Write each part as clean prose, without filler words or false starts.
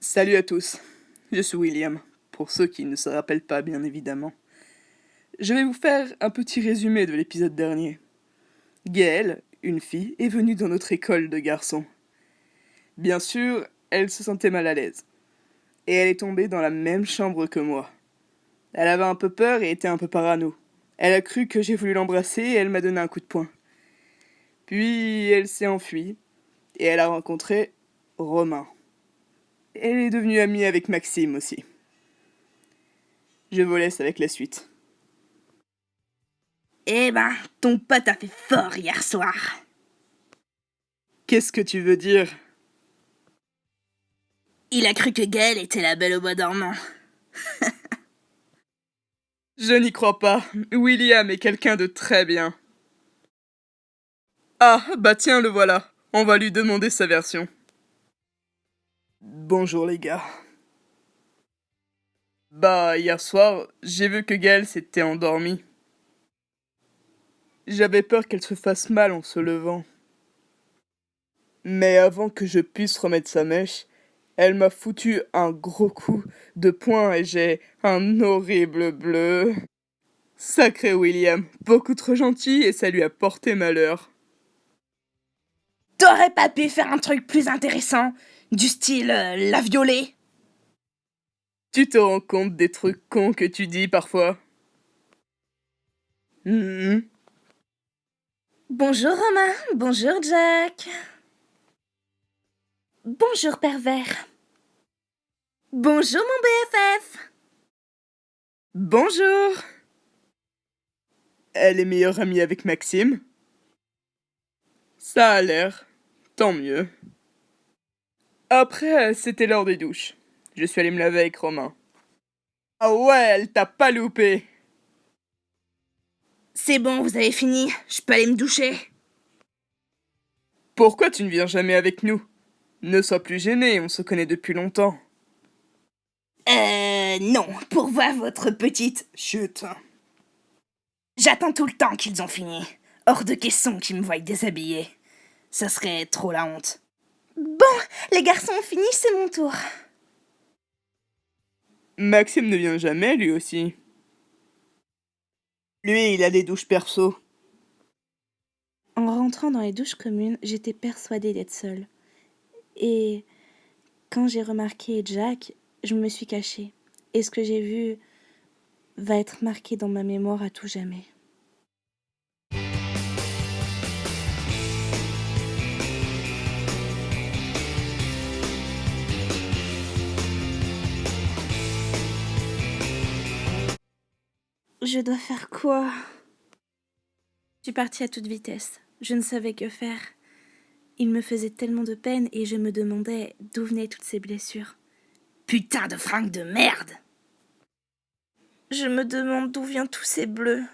Salut à tous, je suis William, pour ceux qui ne se rappellent pas bien évidemment. Je vais vous faire un petit résumé de l'épisode dernier. Gaëlle, une fille, est venue dans notre école de garçons. Bien sûr, elle se sentait mal à l'aise. Et elle est tombée dans la même chambre que moi. Elle avait un peu peur et était un peu parano. Elle a cru que j'ai voulu l'embrasser et elle m'a donné un coup de poing. Puis elle s'est enfuie et elle a rencontré Romain. Elle est devenue amie avec Maxime aussi. Je vous laisse avec la suite. Eh ben, ton pote a fait fort hier soir. Qu'est-ce que tu veux dire? Il a cru que Gaëlle était la belle au bois dormant. Je n'y crois pas. William est quelqu'un de très bien. Ah, bah tiens, le voilà. On va lui demander sa version. Bonjour les gars. Bah, hier soir, j'ai vu que Gaëlle s'était endormie. J'avais peur qu'elle se fasse mal en se levant. Mais avant que je puisse remettre sa mèche, elle m'a foutu un gros coup de poing et j'ai un horrible bleu. Sacré William, beaucoup trop gentil et ça lui a porté malheur. T'aurais pas pu faire un truc plus intéressant, du style la violer? Tu te rends compte des trucs cons que tu dis parfois? Bonjour Romain, bonjour Jack. Bonjour pervers. Bonjour mon BFF. Bonjour. Elle est meilleure amie avec Maxime? Ça a l'air. Tant mieux. Après, c'était l'heure des douches. Je suis allé me laver avec Romain. Ah ouais, elle t'a pas loupé. C'est bon, vous avez fini, je peux aller me doucher. Pourquoi tu ne viens jamais avec nous? Ne sois plus gêné, on se connaît depuis longtemps. Non, pour voir votre petite... Chut. J'attends tout le temps qu'ils ont fini. Hors de question qu'ils me voient déshabillée. Ça serait trop la honte. Bon, les garçons ont fini, c'est mon tour. Maxime ne vient jamais, lui aussi. Lui, il a des douches perso. En rentrant dans les douches communes, j'étais persuadée d'être seule. Et quand j'ai remarqué Jack, je me suis cachée. Et ce que j'ai vu va être marqué dans ma mémoire à tout jamais. Je dois faire quoi? Je suis partie à toute vitesse. Je ne savais que faire. Il me faisait tellement de peine et je me demandais d'où venaient toutes ces blessures. Putain de fringue de merde! Je me demande d'où viennent tous ces bleus.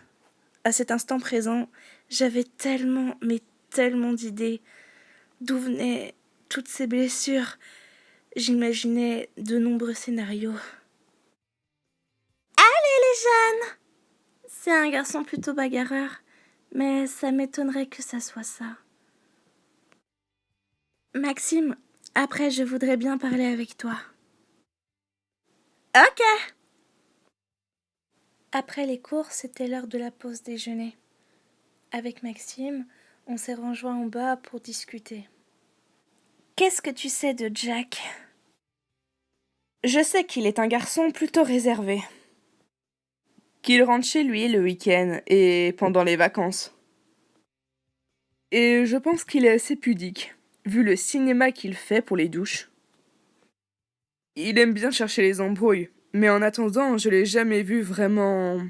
À cet instant présent, j'avais tellement, mais tellement d'idées. D'où venaient toutes ces blessures? J'imaginais de nombreux scénarios. Allez les jeunes! C'est un garçon plutôt bagarreur, mais ça m'étonnerait que ça soit ça. Maxime, après je voudrais bien parler avec toi. Ok! Après les cours, c'était l'heure de la pause déjeuner. Avec Maxime, on s'est rejoint en bas pour discuter. Qu'est-ce que tu sais de Jack? Je sais qu'il est un garçon plutôt réservé. Qu'il rentre chez lui le week-end et pendant les vacances. Et je pense qu'il est assez pudique, vu le cinéma qu'il fait pour les douches. Il aime bien chercher les embrouilles, mais en attendant, je l'ai jamais vu vraiment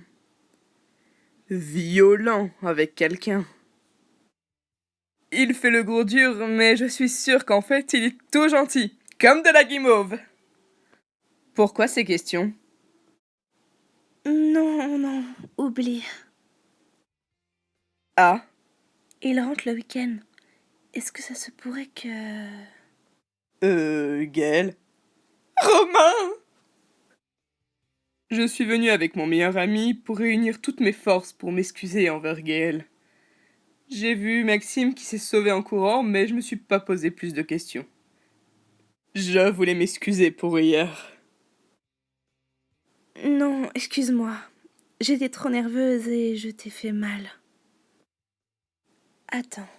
violent avec quelqu'un. Il fait le gros dur, mais je suis sûre qu'en fait, il est tout gentil, comme de la guimauve. Pourquoi ces questions? Non, oublie. Ah, Il rentre le week-end. Est-ce que ça se pourrait que... Gaël? Romain! Je suis venue avec mon meilleur ami pour réunir toutes mes forces pour m'excuser envers Gaël. J'ai vu Maxime qui s'est sauvé en courant, mais je me suis pas posé plus de questions. Je voulais m'excuser pour hier. Non, excuse-moi. J'étais trop nerveuse et je t'ai fait mal. Attends.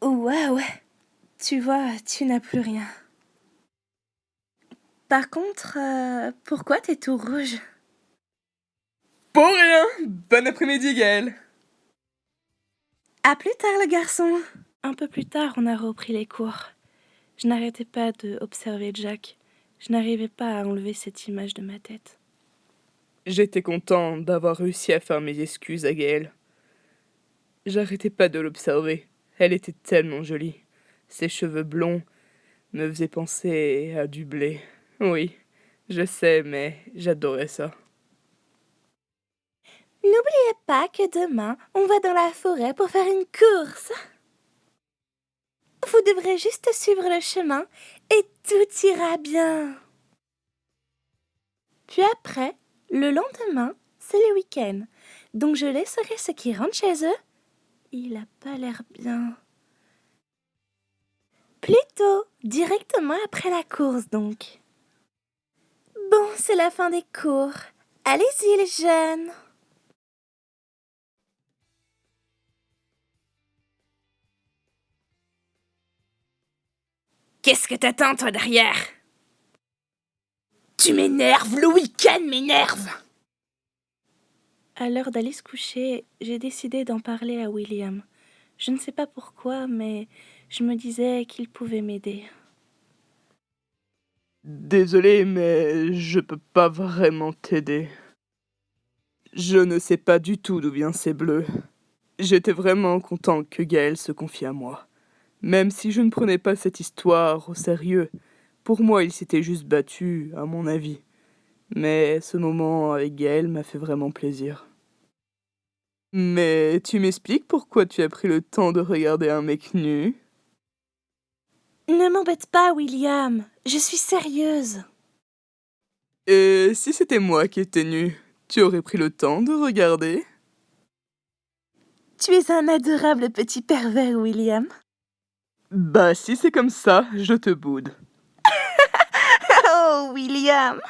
Waouh! Tu vois, tu n'as plus rien. Par contre, pourquoi t'es tout rouge? Pour rien! Bon après-midi, Gaël! À plus tard, le garçon! Un peu plus tard, on a repris les cours. Je n'arrêtais pas d'observer Jack. Je n'arrivais pas à enlever cette image de ma tête. J'étais content d'avoir réussi à faire mes excuses à Gaël. J'arrêtais pas de l'observer. Elle était tellement jolie. Ses cheveux blonds me faisaient penser à du blé. Oui, je sais, mais j'adorais ça. N'oubliez pas que demain, on va dans la forêt pour faire une course. Vous devrez juste suivre le chemin et tout ira bien. Puis après, le lendemain, c'est le week-end. Donc je laisserai ceux qui rentrent chez eux. Il a pas l'air bien. Plutôt, directement après la course donc. Bon, c'est la fin des cours. Allez-y les jeunes. Qu'est-ce que t'attends, toi, derrière? Tu m'énerves, le week-end m'énerve! À l'heure d'aller se coucher, j'ai décidé d'en parler à William. Je ne sais pas pourquoi, mais je me disais qu'il pouvait m'aider. Désolé, mais je peux pas vraiment t'aider. Je ne sais pas du tout d'où viennent ces bleus. J'étais vraiment content que Gaël se confie à moi. Même si je ne prenais pas cette histoire au sérieux, pour moi il s'était juste battu, à mon avis. Mais ce moment avec Gaël m'a fait vraiment plaisir. Mais tu m'expliques pourquoi tu as pris le temps de regarder un mec nu? Ne m'embête pas, William. Je suis sérieuse. Et si c'était moi qui étais nu, tu aurais pris le temps de regarder? Tu es un adorable petit pervers, William. Bah si c'est comme ça, je te boude. Oh, William!